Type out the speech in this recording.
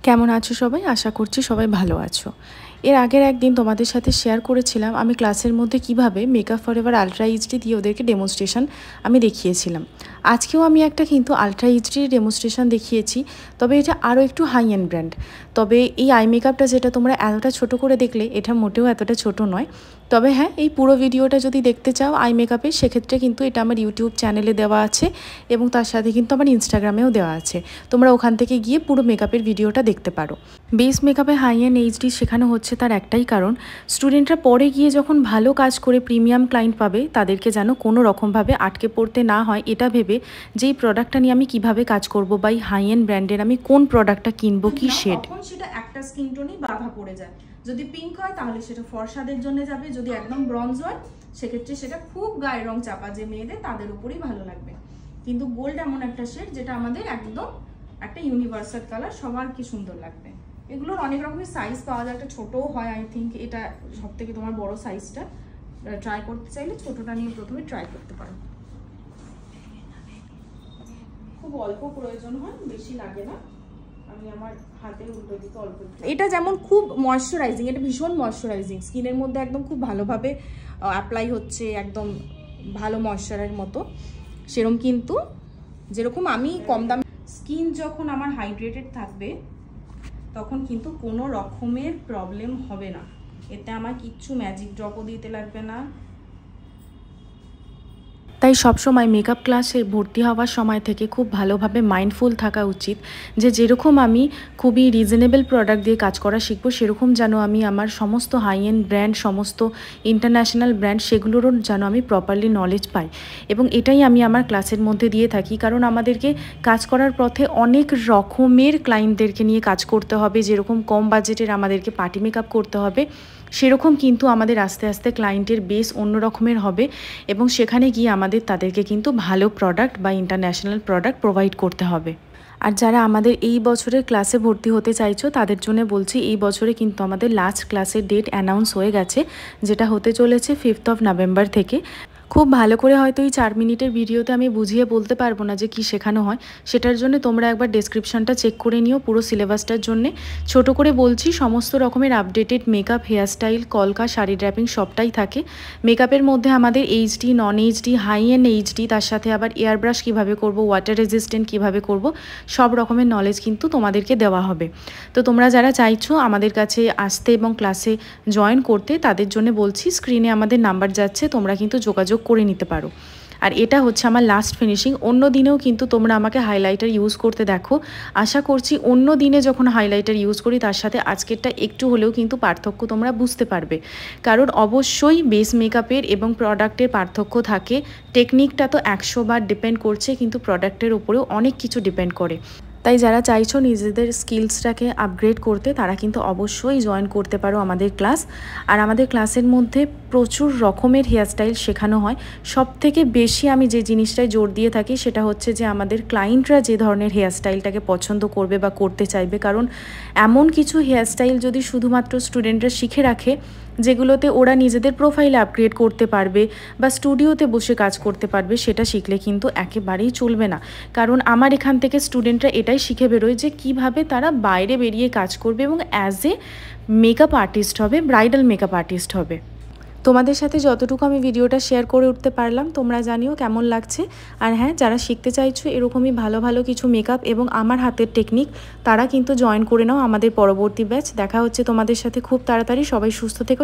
কেমন আছো সবাই? আশা করছি সবাই ভালো আছো। এর আগের একদিন তোমাদের সাথে শেয়ার করেছিলাম আমি ক্লাসের মধ্যে কিভাবে মেকআপ ফরএভার আলট্রা এইচডি দিয়ে ওদেরকে ডেমনস্ট্রেশন আমি দেখিয়েছিলাম। আজকেও আমি একটা কিন্তু আলট্রা এইচডি ডেমনস্ট্রেশন দেখিয়েছি, তবে এটা আরও একটু হাই এন্ড ব্র্যান্ড। তবে এই আই মেকআপটা যেটা তোমরা এতটা ছোট করে দেখলে, এটা মোটেও এতটা ছোট নয়। তবে হ্যাঁ, এই পুরো ভিডিওটা যদি দেখতে চাও আই মেকআপের, সেক্ষেত্রে কিন্তু এটা আমার ইউটিউব চ্যানেলে দেওয়া আছে এবং তার সাথে কিন্তু আমার ইনস্টাগ্রামেও দেওয়া আছে। তোমরা ওখান থেকে গিয়ে পুরো মেকআপের ভিডিওটা দেখতে পারো। বেস মেকআপে হাই এন্ড এইচডি শেখানো হচ্ছে, তার একটাই কারণ স্টুডেন্টরা পরে গিয়ে যখন ভালো কাজ করে প্রিমিয়াম ক্লায়েন্ট পাবে, তাদেরকে যেন কোনো রকমভাবে আটকে পড়তে না হয় এটা ভেবে যে এই প্রোডাক্টটা নিয়ে আমি কিভাবে কাজ করব বা এই হাই এন্ড ব্র্যান্ডের আমি কোন প্রোডাক্টটা কিনবো, কি শেড। তখন সেটা একটা স্কিন টোনই বাধা পড়ে যায়। যদি পিঙ্ক হয় তাহলে সেটা ফর্সাদের জন্য যাবে, যদি একদম ব্রঞ্জ হয় সেক্ষেত্রে সেটা খুব গায়ের রং চাপা যে মেয়েদের, তাদের উপরেই ভালো লাগবে। কিন্তু গোল্ড এমন একটা শেড যেটা আমাদের একদম একটা ইউনিভার্সাল কালার, সবার কি সুন্দর লাগবে। এগুলোর অনেক রকমের সাইজ পাওয়া যায়, একটা ছোটও হয়। আই থিঙ্ক এটা সব থেকে তোমার বড় সাইজটা। ট্রাই করতে চাইলে ছোটটা নিয়ে প্রথমে ট্রাই করতে পারো। খুব অল্প প্রয়োজন হয়, বেশি লাগে না। আমি আমার হাতের উল্টো দিকে অল্প, এটা যেমন খুব ময়শ্চারাইজিং, এটা ভীষণ ময়শ্চারাইজিং, স্কিনের মধ্যে একদম খুব ভালোভাবে অ্যাপ্লাই হচ্ছে, একদম ভালো ময়শ্চারের মতো সেরকম। কিন্তু যেরকম আমি কম দাম, স্কিন যখন আমার হাইড্রেটেড থাকবে তখন কিন্তু কোনো রকমের প্রবলেম হবে না। এতে আমার কিচ্ছু ম্যাজিক ড্রপও দিতে লাগবে না। তাই সবসময় মেকআপ ক্লাসে ভর্তি হওয়ার সময় থেকে খুব ভালোভাবে মাইন্ডফুল থাকা উচিত যে যেরকম আমি খুবই রিজনেবল প্রোডাক্ট দিয়ে কাজ করা শিখবো, সেরকম যেন আমি আমার সমস্ত হাই এন্ড ব্র্যান্ড, সমস্ত ইন্টারন্যাশনাল ব্র্যান্ড, সেগুলোরও যেন আমি প্রপারলি নলেজ পাই। এবং এটাই আমি আমার ক্লাসের মধ্যে দিয়ে থাকি, কারণ আমাদেরকে কাজ করার পথে অনেক রকমের ক্লায়েন্টদেরকে নিয়ে কাজ করতে হবে। যেরকম কম বাজেটের আমাদেরকে পার্টি মেকআপ করতে হবে, সেরকম কিন্তু আমাদের আস্তে আস্তে ক্লায়েন্টের বেস অন্য রকমের হবে এবং সেখানে গিয়ে আমাদের তাদেরকে কিন্তু ভালো প্রোডাক্ট বা ইন্টারন্যাশনাল প্রোডাক্ট প্রোভাইড করতে হবে। আর যারা আমাদের এই বছরের ক্লাসে ভর্তি হতে চাইছো তাদের জন্য বলছি, এই বছরে কিন্তু আমাদের লাস্ট ক্লাসের ডেট অ্যানাউন্স হয়ে গেছে, যেটা হতে চলেছে 5 নভেম্বর থেকে। খুব ভালো করে হয়তো এই 4 মিনিটের ভিডিওতে আমি বুঝিয়ে বলতে পারবো না যে কি শেখানো হয়, সেটার জন্য তোমরা একবার ডেসক্রিপশনটা চেক করে নিও পুরো সিলেবাসটার জন্যে। ছোট করে বলছি, সমস্ত রকমের আপডেটেড মেকআপ, হেয়ারস্টাইল, কলকা, শাড়ি ড্র্যাপিং সবটাই থাকে। মেকআপের মধ্যে আমাদের HD, non HD, high end HD, তার সাথে আবার এয়ার ব্রাশ কীভাবে করবো, ওয়াটার রেজিস্ট্যান্ট কীভাবে করব, সব রকমের নলেজ কিন্তু তোমাদেরকে দেওয়া হবে। তো তোমরা যারা চাইছো আমাদের কাছে আসতে এবং ক্লাসে জয়েন করতে, তাদের জন্য বলছি স্ক্রিনে আমাদের নাম্বার যাচ্ছে, তোমরা কিন্তু যোগাযোগ করে নিতে পারো। আর এটা হচ্ছে আমার লাস্ট ফিনিশিং। অন্য দিনেও কিন্তু তোমরা আমাকে হাইলাইটার ইউজ করতে দেখো, আশা করছি অন্য দিনে যখন হাইলাইটার ইউজ করি তার সাথে আজকেরটা একটু হলেও কিন্তু পার্থক্য তোমরা বুঝতে পারবে। কারণ অবশ্যই বেস মেকআপের এবং প্রোডাক্টের পার্থক্য থাকে। টেকনিকটা তো 100 বার ডিপেন্ড করছে, কিন্তু প্রোডাক্টের উপরেও অনেক কিছু ডিপেন্ড করে। তাই যারা চাইছো নিজেদের স্কিলসটাকে আপগ্রেড করতে, তারা কিন্তু অবশ্যই জয়েন করতে পারো আমাদের ক্লাস। আর আমাদের ক্লাসের মধ্যে প্রচুর রকমের হেয়ারস্টাইল শেখানো হয়। সবথেকে বেশি আমি যে জিনিসটায় জোর দিয়ে থাকি সেটা হচ্ছে যে আমাদের ক্লায়েন্টরা যে ধরনের হেয়ারস্টাইলটাকে পছন্দ করবে বা করতে চাইবে। কারণ এমন কিছু হেয়ারস্টাইল যদি শুধুমাত্র স্টুডেন্টরা শিখে রাখে, যেগুলোতে ওরা নিজেদের প্রোফাইল আপগ্রেড করতে পারবে বা স্টুডিওতে বসে কাজ করতে পারবে, সেটা শিখলে কিন্তু একেবারেই চলবে না। কারণ আমার এখান থেকে স্টুডেন্টরা এটাই শিখে বেরোয় যে কিভাবে তারা বাইরে বেরিয়ে কাজ করবে এবং অ্যাজ এ মেকআপ আর্টিস্ট হবে, ব্রাইডাল মেকআপ আর্টিস্ট হবে। তোমাদের সাথে যতটুকু আমি ভিডিওটা শেয়ার করে উঠতে পারলাম, তোমরা জানিও কেমন লাগছে। আর হ্যাঁ, যারা শিখতে চাইছো এরকমই ভালো ভালো কিছু মেকআপ এবং আমার হাতের টেকনিক, তারা কিন্তু জয়েন করে নাও আমাদের পরবর্তী ব্যাচ। দেখা হচ্ছে তোমাদের সাথে খুব তাড়াতাড়ি। সবাই সুস্থ থেকো।